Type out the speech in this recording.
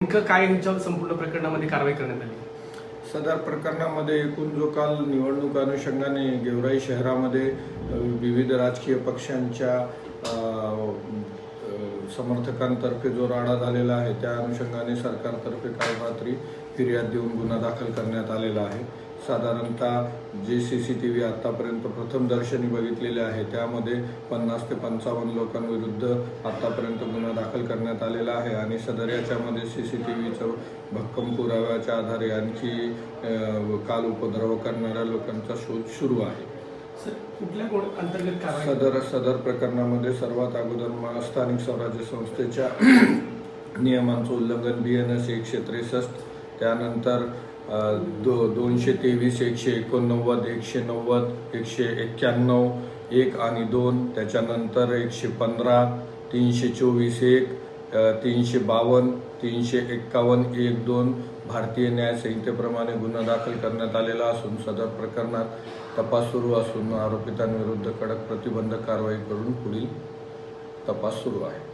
नेमकं काय ह्याच्या संपूर्ण प्रकरणामध्ये कारवाई करण्यात आली? सदर प्रकरणामध्ये एकूण जो काल निवडणूक अनुषंगाने गेवराई शहरामध्ये विविध राजकीय पक्षांच्या समर्थकांतर्फे जो राडा झालेला आहे त्या अनुषंगाने सरकारतर्फे काल रात्री फिर्याद देऊन गुन्हा दाखल करण्यात आलेला आहे। साधारणतः जे CCTV आतापर्यंत प्रथमदर्शनी बघितलेले आहे त्यामध्ये 50 ते 55 लोकांविरुद्ध आतापर्यंत गुन्हा दाखल करण्यात आलेला आहे आणि सदर याच्यामध्ये CCTVचं भक्कम पुराव्याच्या आधारे आणखी काल उपद्रव करणाऱ्या लोकांचा शोध सुरू आहे। कुठल्या अंतर्गत सदर प्रकरणामध्ये सर्वात अगोदर स्थानिक स्वराज्य संस्थेच्या नियमांचं उल्लंघन BNS 163, त्यानंतर 223, 189, 190, 191, 1 आणि 2, त्याच्यानंतर 115, 324, 1, 352, 351, 1, 2 भारतीय न्याय संहितेप्रमाणे गुन्हा दाखल करण्यात आलेला असून सदर प्रकरणात तपास सुरू असून आरोपितांविरुद्ध कडक प्रतिबंधक कारवाई करून पुढील तपास सुरू आहे।